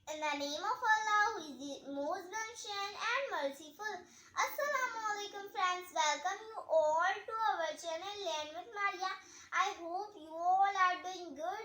In the name of Allah, who is the most gracious and merciful. Assalamu alaikum friends, welcome you all to our channel Learn with Maria. I hope you all are doing good.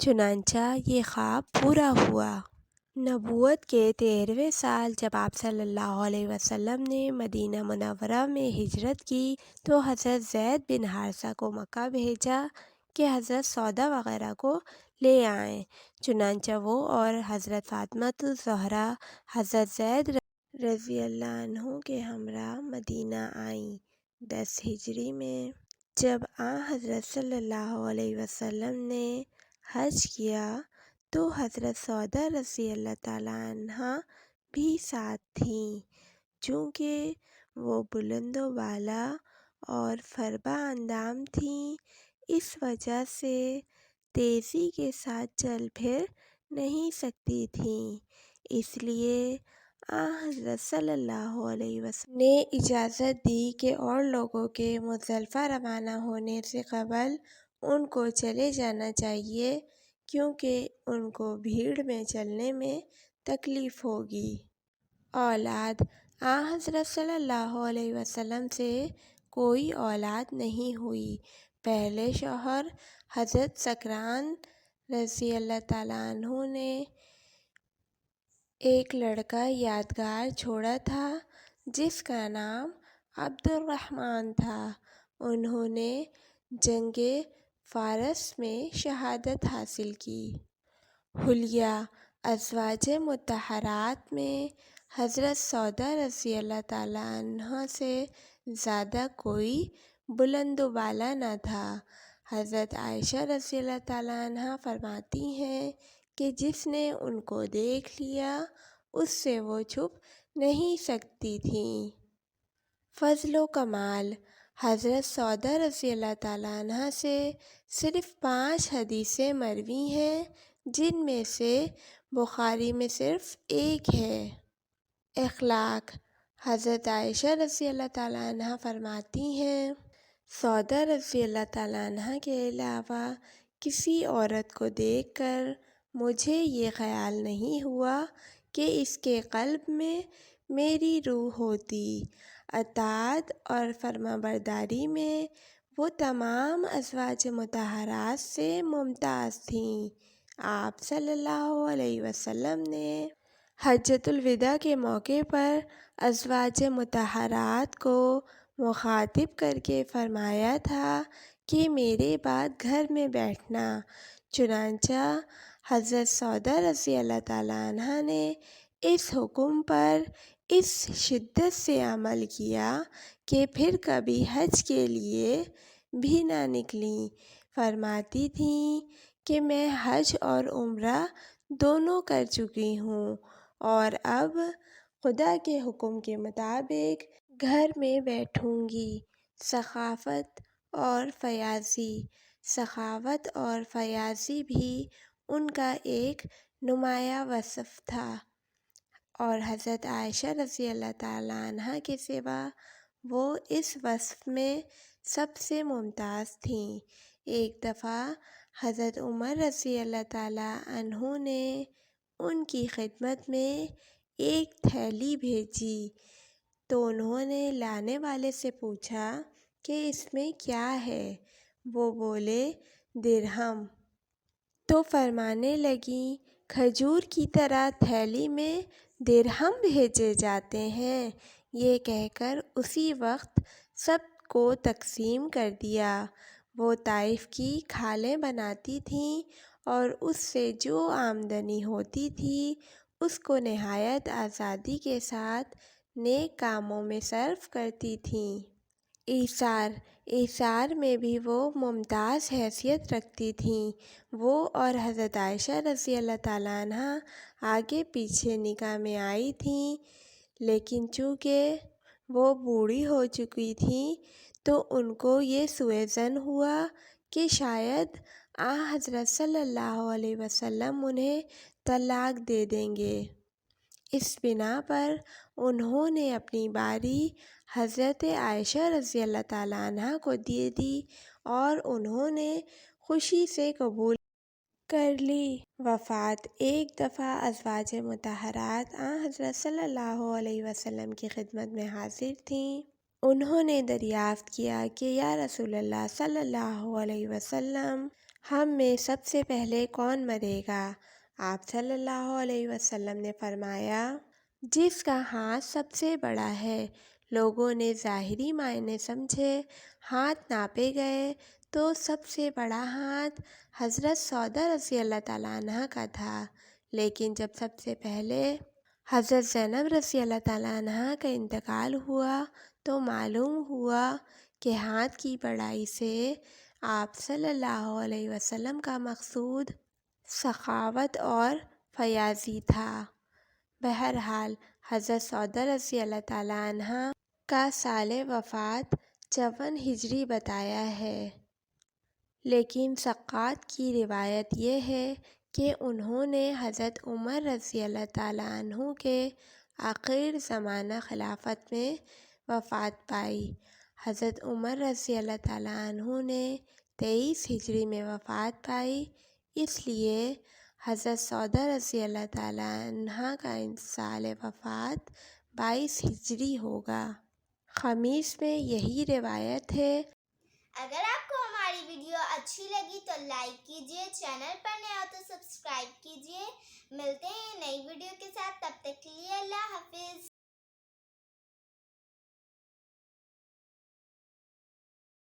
چنانچہ یہ خواب پورا ہوا۔ نبوت کے 13ویں سال جب آپ صلی اللہ علیہ وسلم نے مدینہ منورہ میں ہجرت کی تو حضرت زید بن حارثہ کو مکہ بھیجا کہ حضرت سودا وغیرہ کو لے آئیں۔ چنانچہ وہ اور حضرت فاطمہ الزہرا حضرت زید رضی اللہ عنہ کے ہمراہ مدینہ آئیں۔ 10 ہجری میں جب آن حضرت صلی اللہ علیہ وسلم نے حج کیا تو حضرت سودا رضی اللہ تعالیٰ عنہا بھی ساتھ تھیں۔ چونکہ وہ بلند و بالا اور فربہ اندام تھیں، اس وجہ سے تیزی کے ساتھ چل پھر نہیں سکتی تھیں، اس لیے آن حضرت صلی اللہ علیہ وسلم نے اجازت دی کہ اور لوگوں کے مزدلفہ روانہ ہونے سے قبل ان کو چلے جانا چاہیے، کیونکہ ان کو بھیڑ میں چلنے میں تکلیف ہوگی۔ اولاد آن حضرت صلی اللہ علیہ وسلم سے کوئی اولاد نہیں ہوئی۔ پہلے شوہر حضرت سکران رضی اللہ تعالیٰ عنہ نے ایک لڑکا یادگار چھوڑا تھا جس کا نام عبد الرحمن تھا۔ انہوں نے جنگ فارس میں شہادت حاصل کی۔ حلیہ ازواج مطہرات میں حضرت سودا رضی اللہ تعالیٰ عنہا سے زیادہ کوئی بلند و بالا نہ تھا۔ حضرت عائشہ رضی اللہ تعالیٰ عنہا فرماتی ہیں کہ جس نے ان کو دیکھ لیا اس سے وہ چھپ نہیں سکتی تھیں۔ فضل و کمال حضرت سودا رضی اللہ تعالیٰ عنہا سے صرف 5 حدیثیں مروی ہیں، جن میں سے بخاری میں صرف ایک ہے۔ اخلاق حضرت عائشہ رضی اللہ تعالیٰ عنہا فرماتی ہیں سودا رضی اللہ تعالیٰ عنہا کے علاوہ کسی عورت کو دیکھ کر مجھے یہ خیال نہیں ہوا کہ اس کے قلب میں میری روح ہوتی۔ اطاعت اور فرمانبرداری میں وہ تمام ازواج مطہرات سے ممتاز تھیں۔ آپ صلی اللہ علیہ وسلم نے حجۃ الوداع کے موقع پر ازواج مطہرات کو مخاطب کر کے فرمایا تھا کہ میرے بعد گھر میں بیٹھنا۔ چنانچہ حضرت سودا رضی اللہ تعالیٰ عنہا نے اس حکم پر اس شدت سے عمل کیا کہ پھر کبھی حج کے لیے بھی نہ نکلیں۔ فرماتی تھیں کہ میں حج اور عمرہ دونوں کر چکی ہوں اور اب خدا کے حکم کے مطابق گھر میں بیٹھوں گی۔ سخاوت اور فیاضی سخاوت اور فیاضی بھی ان کا ایک نمایاں وصف تھا اور حضرت عائشہ رضی اللہ تعالیٰ عنہا کے سوا وہ اس وصف میں سب سے ممتاز تھیں۔ ایک دفعہ حضرت عمر رضی اللہ تعالیٰ عنہ نے ان کی خدمت میں ایک تھیلی بھیجی تو انہوں نے لانے والے سے پوچھا کہ اس میں کیا ہے؟ وہ بولے درہم۔ تو فرمانے لگیں کھجور کی طرح تھیلی میں درہم بھیجے جاتے ہیں؟ یہ کہہ کر اسی وقت سب کو تقسیم کر دیا۔ وہ طائف کی کھالیں بناتی تھیں اور اس سے جو آمدنی ہوتی تھی اس کو نہایت آزادی کے ساتھ نیک کاموں میں صرف کرتی تھیں۔ ایثار میں بھی وہ ممتاز حیثیت رکھتی تھیں۔ وہ اور حضرت عائشہ رضی اللہ تعالیٰ عنہا آگے پیچھے نکاح میں آئی تھیں، لیکن چونکہ وہ بوڑھی ہو چکی تھیں تو ان کو یہ سوء ظن ہوا کہ شاید آن حضرت صلی اللہ علیہ وسلم انہیں طلاق دے دیں گے۔ اس بنا پر انہوں نے اپنی باری حضرت عائشہ رضی اللہ تعالیٰ عنہا کو دے دی اور انہوں نے خوشی سے قبول کر لی۔ وفات ایک دفعہ ازواج مطہرات آن حضرت صلی اللہ علیہ وسلم کی خدمت میں حاضر تھیں۔ انہوں نے دریافت کیا کہ یا رسول اللہ صلی اللہ علیہ وسلم ہم میں سب سے پہلے کون مرے گا؟ آپ صلی اللہ علیہ وسلم نے فرمایا، جس کا ہاتھ سب سے بڑا ہے۔ لوگوں نے ظاہری معنی سمجھے، ہاتھ ناپے گئے تو سب سے بڑا ہاتھ حضرت سودا رضی اللہ تعالیٰ عنہ کا تھا، لیکن جب سب سے پہلے حضرت زینب رضی اللہ تعالیٰ عنہ کا انتقال ہوا تو معلوم ہوا کہ ہاتھ کی بڑائی سے آپ صلی اللہ علیہ وسلم کا مقصود سخاوت اور فیاضی تھا۔ بہرحال حضرت سودا رضی اللہ تعالیٰ عنہ کا سال وفات 54 ہجری بتایا ہے، لیکن ثقات کی روایت یہ ہے کہ انہوں نے حضرت عمر رضی اللہ تعالیٰ عنہ کے آخر زمانہ خلافت میں وفات پائی۔ حضرت عمر رضی اللہ تعالیٰ عنہ نے 23 ہجری میں وفات پائی، اس لیے حضرت سودا رضی اللہ تعالیٰ عنہ کا سال وفات 22 ہجری ہوگا۔ خمیس میں یہی روایت ہے۔ اگر آپ کو ہماری ویڈیو اچھی لگی تو لائک کیجیے، چینل پر نئے ہو تو سبسکرائب کیجیے۔ ملتے ہیں نئی ویڈیو کے ساتھ، تب